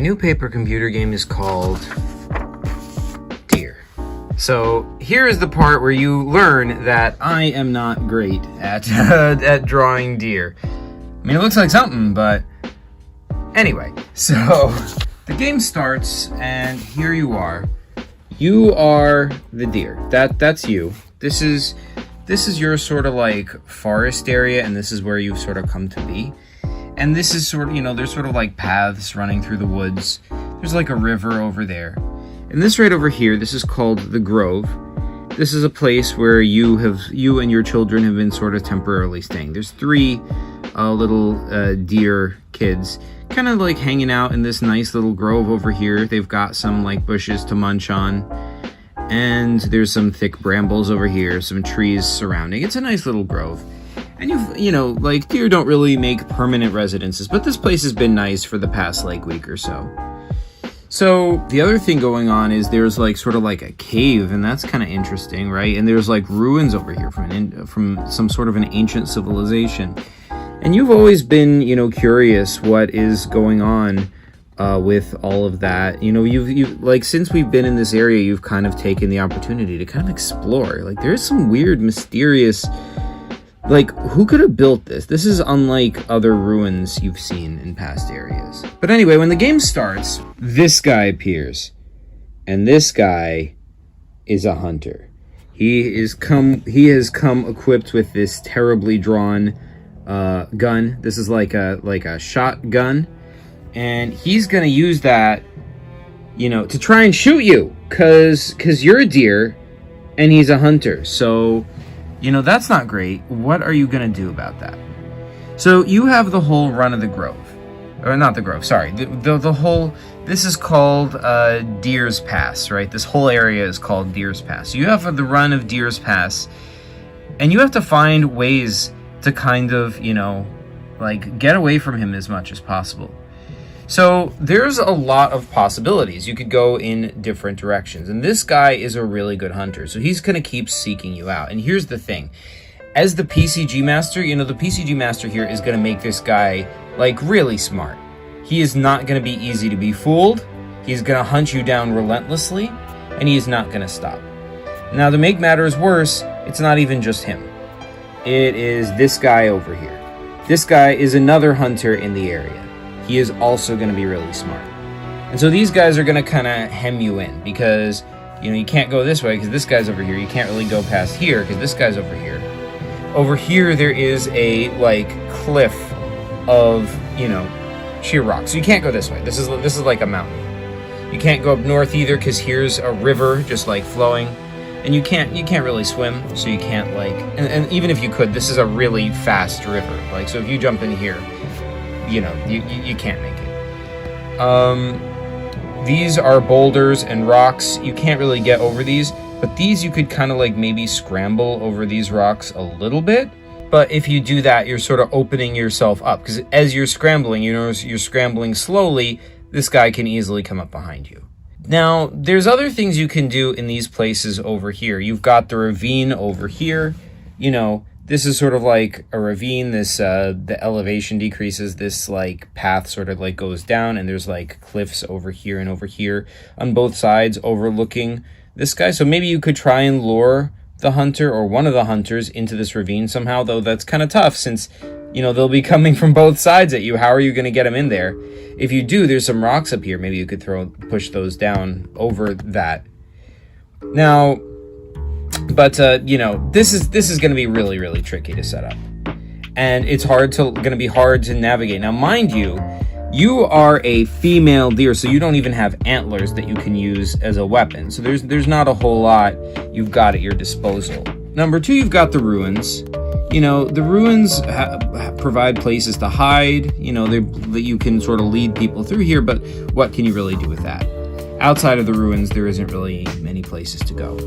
new paper computer game is called Deer. So here is the part where you learn that I am not great at at drawing deer. I mean, it looks like something, but anyway. So the game starts, and here you are. You are the deer. That's you. This is your sort of like forest area, and this is where you've sort of come to be. And this is sort of, there's sort of like paths running through the woods. There's like a river over there. And this right over here, this is called the Grove. This is a place where you and your children have been sort of temporarily staying. There's three little deer kids kind of like hanging out in this nice little grove over here. They've got some like bushes to munch on. And there's some thick brambles over here, some trees surrounding. It's a nice little grove. And like deer don't really make permanent residences, but this place has been nice for the past like week or so. So the other thing going on is there's like sort of like a cave, and that's kind of interesting, right? And there's like ruins over here from some sort of an ancient civilization. And you've always been, curious what is going on with all of that. You've like, since we've been in this area, you've kind of taken the opportunity to kind of explore. Like, there's some weird, mysterious, like, who could have built this? This is unlike other ruins you've seen in past areas. But anyway, when the game starts, this guy appears. And this guy is a hunter. He has come equipped with this terribly drawn gun. This is like a shotgun. And he's gonna use that, to try and shoot you. Cause you're a deer and he's a hunter. So that's not great. What are you going to do about that? So you have the whole run of the Grove. Or not the Grove, sorry. The whole, this is called Deer's Pass, right? This whole area is called Deer's Pass. So you have the run of Deer's Pass, and you have to find ways to kind of, like get away from him as much as possible. So there's a lot of possibilities. You could go in different directions. And this guy is a really good hunter. So he's going to keep seeking you out. And here's the thing. As the PCG master, the PCG master here is going to make this guy like really smart. He is not going to be easy to be fooled. He's going to hunt you down relentlessly. And he is not going to stop. Now, to make matters worse, it's not even just him. It is this guy over here. This guy is another hunter in the area. He is also going to be really smart. And so these guys are going to kind of hem you in because, you can't go this way because this guy's over here. You can't really go past here because this guy's over here. Over here, there is a, like, cliff of, sheer rock. So you can't go this way. This is like a mountain. You can't go up north either because here's a river just, like, flowing. And you can't really swim, so you can't, like... And even if you could, this is a really fast river. Like, so if you jump in here... you can't make it. These are boulders and rocks. You can't really get over these, but these you could kind of like maybe scramble over these rocks a little bit. But if you do that, you're sort of opening yourself up because as you're scrambling, you're scrambling slowly. This guy can easily come up behind you. Now, there's other things you can do in these places over here. You've got the ravine over here, This is sort of like a ravine. This the elevation decreases. This like path sort of like goes down, and there's like cliffs over here and over here on both sides overlooking this guy. So maybe you could try and lure the hunter or one of the hunters into this ravine somehow, though that's kind of tough since they'll be coming from both sides at you. How are you going to get them in there? If you do, there's some rocks up here. Maybe you could push those down over that. Now, but this is going to be really, really tricky to set up, and it's going to be hard to navigate. Now, mind you, you are a female deer, so you don't even have antlers that you can use as a weapon. So there's not a whole lot you've got at your disposal. Number two, you've got the ruins. The ruins provide places to hide. That you can sort of lead people through here, but what can you really do with that? Outside of the ruins, there isn't really many places to go.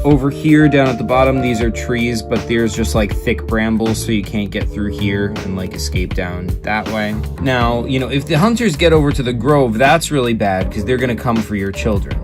Over here, down at the bottom, these are trees, but there's just like thick brambles, so you can't get through here and like escape down that way. Now, if the hunters get over to the Grove, that's really bad because they're going to come for your children.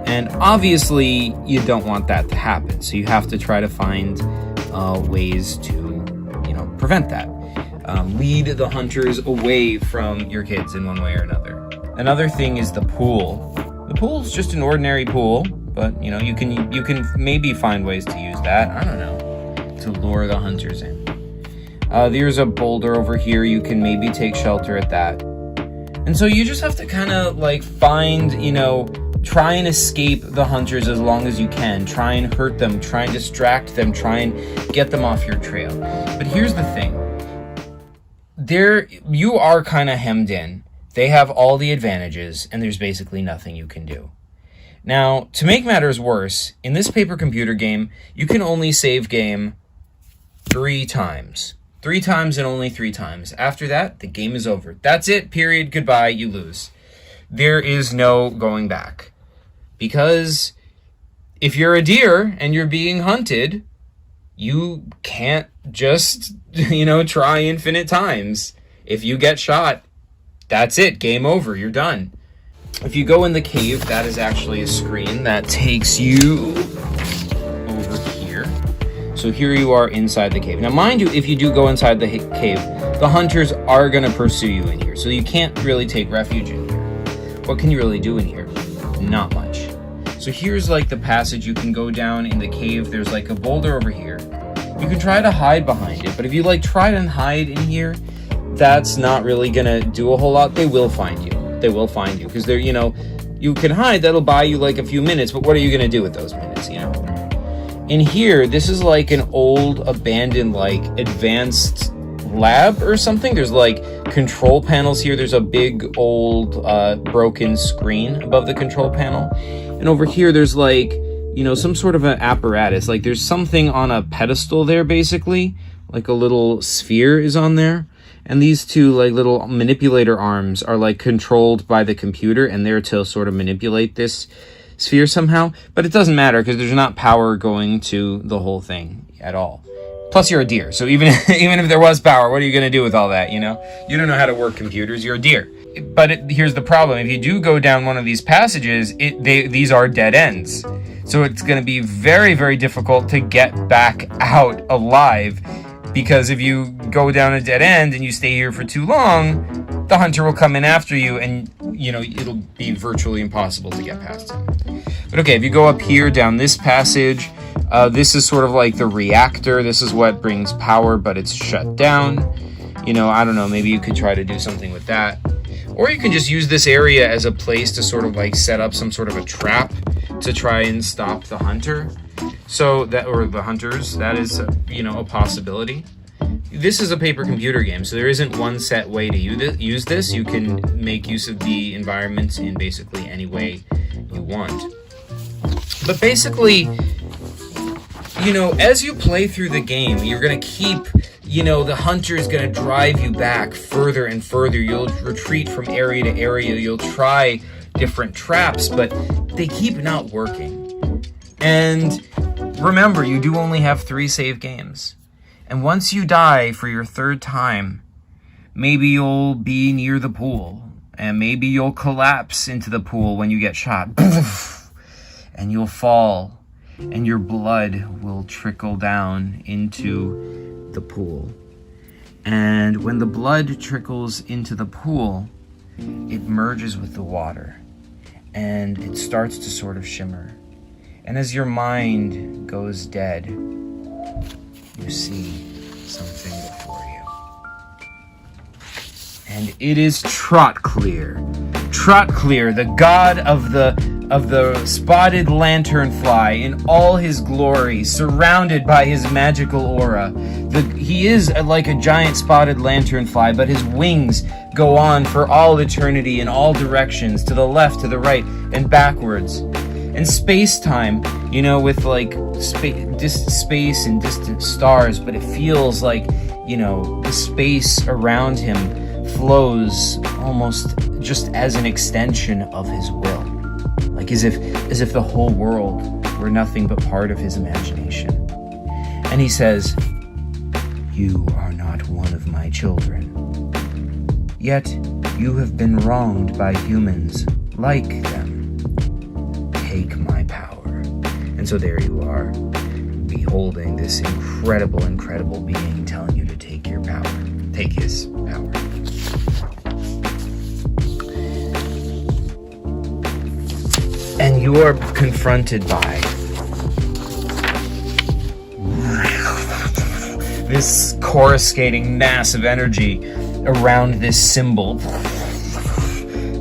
And obviously, you don't want that to happen, so you have to try to find ways to, prevent that. Lead the hunters away from your kids in one way or another. Another thing is the pool. The pool's just an ordinary pool, but you know, you can maybe find ways to use that. I don't know, to lure the hunters in. There's a boulder over here. You can maybe take shelter at that. And so you just have to kind of like find, you know, try and escape the hunters as long as you can. Try and hurt them, try and distract them, try and get them off your trail. But here's the thing. You are kind of hemmed in. They have all the advantages, and there's basically nothing you can do. Now, to make matters worse, in this paper computer game, you can only save game 3 times. 3 times and only 3 times. After that, the game is over. That's it, period, goodbye, you lose. There is no going back. Because if you're a deer and you're being hunted, you can't just, you know, try infinite times. If you get shot, that's it, game over, you're done. If you go in the cave, that is actually a screen that takes you over here. So here you are inside the cave. Now, mind you, if you do go inside the cave, the hunters are going to pursue you in here. So you can't really take refuge in here. What can you really do in here? Not much. So here's like the passage you can go down in the cave. There's like a boulder over here. You can try to hide behind it, but if you like try and hide in here, that's not really gonna do a whole lot. They will find you. They will find you because they're, you know, you can hide. That'll buy you like a few minutes, but what are you gonna do with those minutes, you know? In here, this is like an old abandoned like advanced lab or something. There's like control panels here. There's a big old broken screen above the control panel, and over here there's like, you know, some sort of an apparatus. Like there's something on a pedestal there, basically like a little sphere is on there. And these two like little manipulator arms are like controlled by the computer, and they're to sort of manipulate this sphere somehow. But it doesn't matter because there's not power going to the whole thing at all. Plus you're a deer, so even if there was power, what are you going to do with all that, you know? You don't know how to work computers, you're a deer. But here's the problem. If you do go down one of these passages, these are dead ends. So it's going to be very, very difficult to get back out alive. Because if you go down a dead end and you stay here for too long, the hunter will come in after you, and you know it'll be virtually impossible to get past him. But okay, if you go up here down this passage, this is sort of like the reactor. This is what brings power, but it's shut down. You know, I don't know, maybe you could try to do something with that. Or you can just use this area as a place to sort of like set up some sort of a trap to try and stop the hunter. So that, or the hunters, that is, you know, a possibility. This is a paper computer game, so there isn't one set way to use this. You can make use of the environment in basically any way you want. But basically, you know, as you play through the game, you're going to keep, you know, the hunter is going to drive you back further and further. You'll retreat from area to area. You'll try different traps, but they keep not working. And remember, you do only have 3 save games. And once you die for your 3rd time, maybe you'll be near the pool. And maybe you'll collapse into the pool when you get shot. And you'll fall. And your blood will trickle down into the pool. And when the blood trickles into the pool, it merges with the water. And it starts to sort of shimmer. And as your mind goes dead, you see something before you. And it is Trotclear. Trotclear, the god of the spotted lanternfly in all his glory, surrounded by his magical aura. He is like a giant spotted lanternfly, but his wings go on for all eternity in all directions, to the left, to the right, and backwards. And space-time, you know, with like space and distant stars, but it feels like, you know, the space around him flows almost just as an extension of his will. Like as if the whole world were nothing but part of his imagination. And he says, "You are not one of my children. Yet you have been wronged by humans like them. Take my power." And so there you are, beholding this incredible, incredible being telling you to take your power. Take his power. you're confronted by this coruscating mass of energy around this symbol.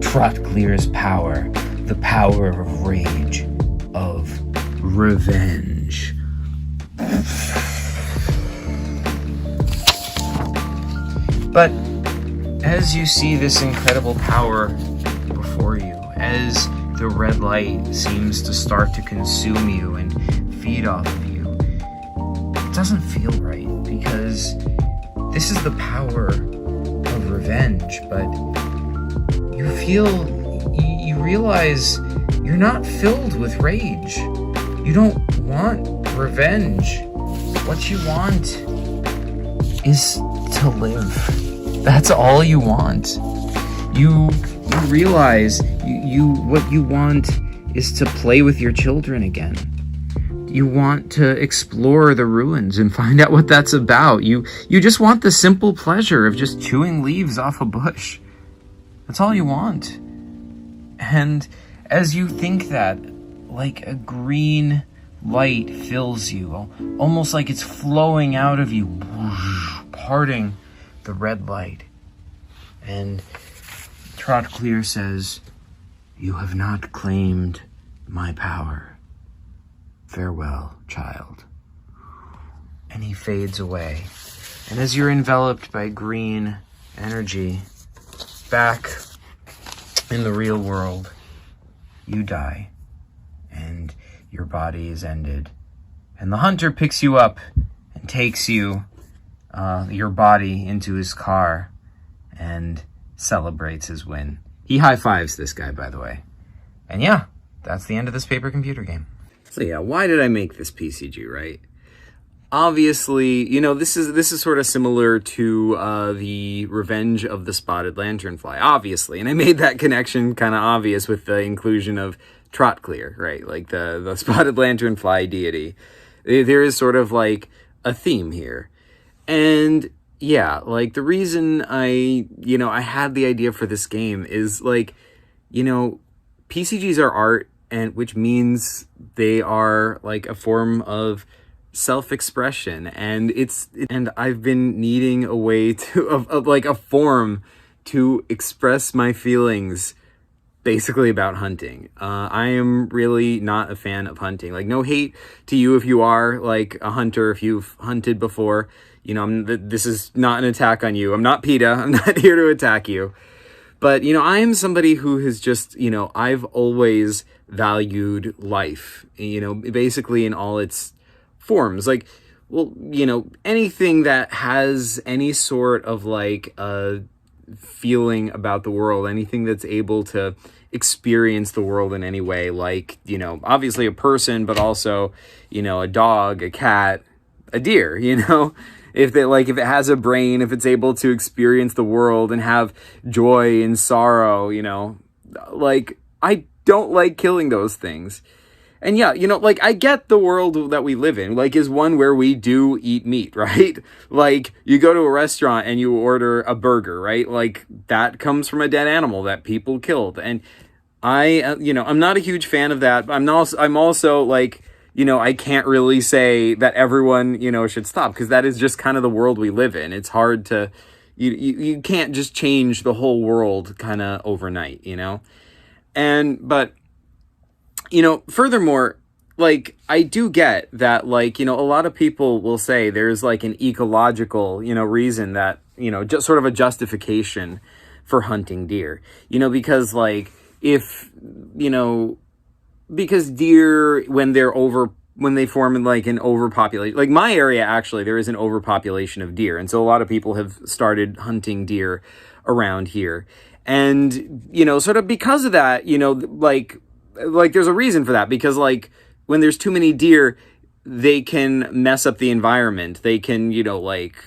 Trotclear's power, the power of rage, of revenge. But as you see this incredible power before you, as the red light seems to start to consume you and feed off of you, it doesn't feel right, because this is the power of revenge, but you realize you're not filled with rage. You don't want revenge. What you want is to live. That's all you want. You realize what you want is to play with your children again. You want to explore the ruins and find out what that's about. You just want the simple pleasure of just chewing leaves off a bush. That's all you want. And as you think that, like a green light fills you, almost like it's flowing out of you, parting the red light. And Trotclear says, "You have not claimed my power. Farewell, child." And he fades away. And as you're enveloped by green energy, back in the real world, you die, and your body is ended. And the hunter picks you up and takes you, your body, into his car and celebrates his win. He high-fives this guy, by the way. And yeah, that's the end of this paper computer game. So yeah, why did I make this PCG, right? Obviously, this is sort of similar to the Revenge of the Spotted Lanternfly, obviously. And I made that connection kind of obvious with the inclusion of Trotclear, right? Like the Spotted Lanternfly deity. There is sort of like a theme here. And yeah, like the reason I had the idea for this game is like, PCGs are art, and which means they are like a form of self-expression, and I've been needing a way of like a form to express my feelings basically about hunting. I am really not a fan of hunting. Like, no hate to you if you are like a hunter, if you've hunted before. This is not an attack on you. I'm not PETA. I'm not here to attack you. But, I am somebody who has just, I've always valued life, basically in all its forms. Like, well, anything that has any sort of like a feeling about the world, anything that's able to experience the world in any way, like, obviously a person, but also, a dog, a cat, a deer, if it has a brain, if it's able to experience the world and have joy and sorrow, like, I don't like killing those things. And yeah, like, I get the world that we live in, like, is one where we do eat meat, right? Like, you go to a restaurant and you order a burger, right? Like, that comes from a dead animal that people killed. And I'm not a huge fan of that. I'm also like, I can't really say that everyone, should stop, because that is just kind of the world we live in. It's hard to, you can't just change the whole world kind of overnight, but, furthermore, like, I do get that, like, a lot of people will say there's like an ecological, reason that, just sort of a justification for hunting deer, because like, because deer, when they form in like an overpopulation, like my area, actually, there is an overpopulation of deer. And so a lot of people have started hunting deer around here. And, sort of because of that, like there's a reason for that, because like when there's too many deer, they can mess up the environment. They can, like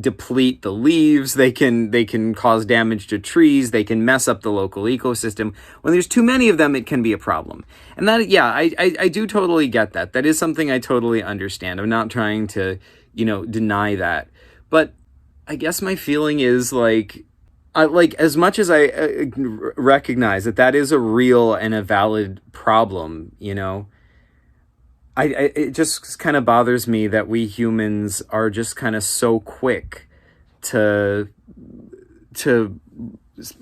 deplete the leaves. They can cause damage to trees. They can mess up the local ecosystem. When there's too many of them, it can be a problem. And that, yeah, I do totally get that. That is something I totally understand. I'm not trying to, deny that. But I guess my feeling is like, like, as much as I recognize that that is a real and a valid problem, you know, it just kind of bothers me that we humans are just kind of so quick to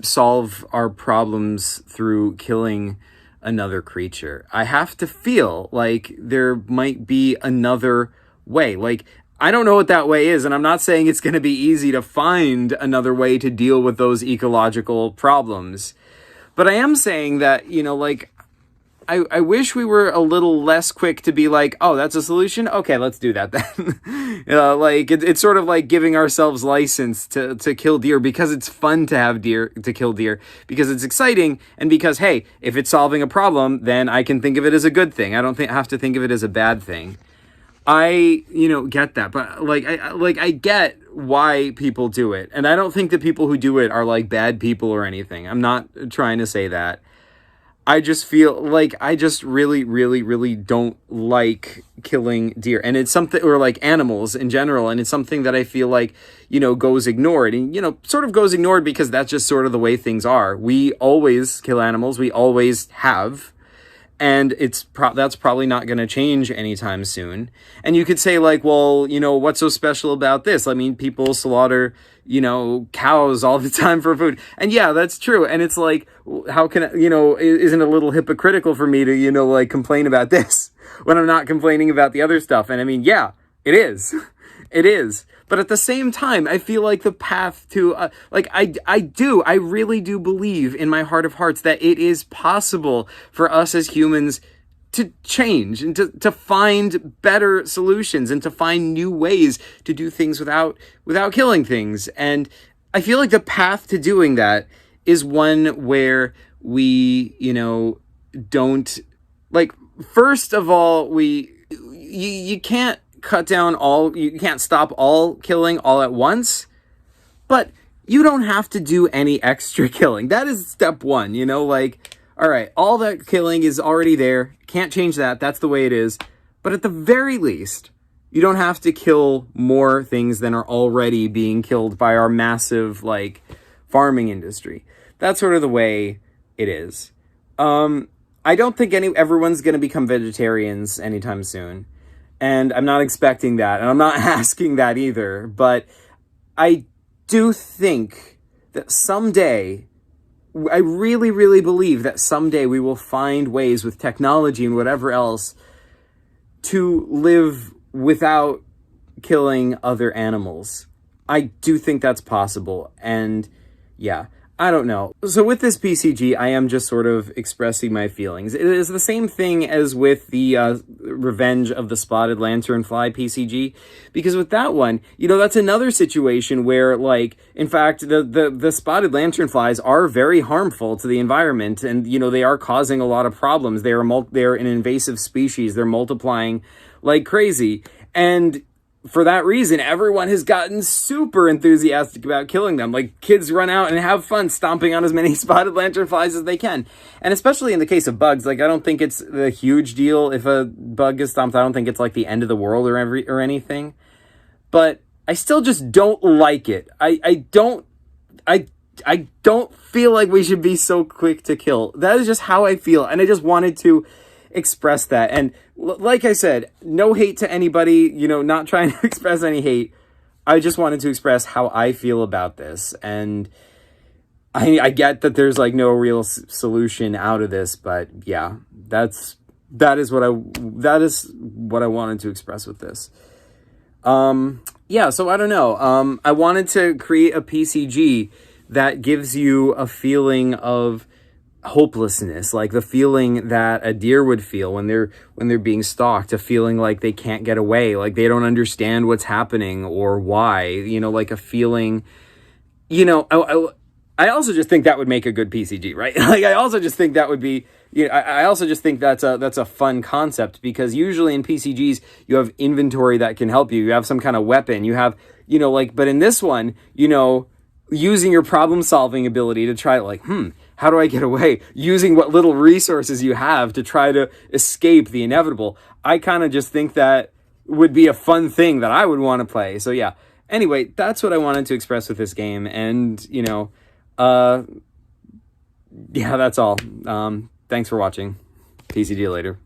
solve our problems through killing another creature. I have to feel like there might be another way. Like, I don't know what that way is, and I'm not saying it's going to be easy to find another way to deal with those ecological problems. But I am saying that, you know, like, I wish we were a little less quick to be like, oh, that's a solution? Okay, let's do that then. Like, it's sort of like giving ourselves license to kill deer because it's fun to have to kill deer, because it's exciting, and because, hey, if it's solving a problem, then I can think of it as a good thing. I don't have to think of it as a bad thing. I, you know, get that, but I get why people do it. And I don't think the people who do it are like bad people or anything. I'm not trying to say that. I just feel like I just really, really, really don't like killing deer. And it's something, or like animals in general. And it's something that I feel like, you know, goes ignored, and, you know, sort of goes ignored because that's just sort of the way things are. We always kill animals. We always have. And that's probably not going to change anytime soon. And you could say, like, well, you know, what's so special about this? I mean, people slaughter, you know, cows all the time for food. And yeah, that's true. And it's like, how can, you know, isn't it a little hypocritical for me to, you know, like, complain about this when I'm not complaining about the other stuff? And I mean, yeah, it is. It is. But at the same time, I feel like the path to, I really do believe in my heart of hearts that it is possible for us as humans to change and to find better solutions and to find new ways to do things without killing things. And I feel like the path to doing that is one where we, you know, don't, like, first of all, you can't you can't stop all killing all at once, but you don't have to do any extra killing. That is step one, you know, like, all right, all that killing is already there. Can't change that. That's the way it is. But at the very least, you don't have to kill more things than are already being killed by our massive, like, farming industry. That's sort of the way it is. I don't think everyone's going to become vegetarians anytime soon. And I'm not expecting that, and I'm not asking that either. But I do think that someday, I really, really believe that someday we will find ways with technology and whatever else to live without killing other animals. I do think that's possible. And yeah, I don't know. So with this PCG, I am just sort of expressing my feelings. It is the same thing as with the Revenge of the Spotted Lanternfly PCG, because with that one, you know, that's another situation where, like, in fact, the spotted lanternflies are very harmful to the environment, and, you know, they are causing a lot of problems. They're an invasive species. They're multiplying like crazy, and for that reason, everyone has gotten super enthusiastic about killing them. Like, kids run out and have fun stomping on as many spotted lanternflies as they can. And especially in the case of bugs, like, I don't think it's a huge deal if a bug is stomped. I don't think it's like the end of the world or anything. But I still just don't like it. I don't feel like we should be so quick to kill. That is just how I feel. And I just wanted to express that. And like I said, no hate to anybody, you know, not trying to express any hate. I just wanted to express how I feel about this. And I get that there's, like, no real solution out of this, but yeah, that is what I wanted to express with this. Yeah, so I don't know. I wanted to create a PCG that gives you a feeling of hopelessness, like the feeling that a deer would feel when they're being stalked, a feeling like they can't get away, like they don't understand what's happening or why, you know, like a feeling, you know, I also just think that would make a good PCG, right? Like, I also just think that would be, you know, I also just think that's a fun concept, because usually in PCGs you have inventory that can help you. You have some kind of weapon, you have, you know, like, but in this one, you know, using your problem solving ability to try, like, how do I get away? Using what little resources you have to try to escape the inevitable. I kind of just think that would be a fun thing that I would want to play. So yeah, anyway, that's what I wanted to express with this game. And, you know, Yeah, that's all. Thanks for watching. PCD later.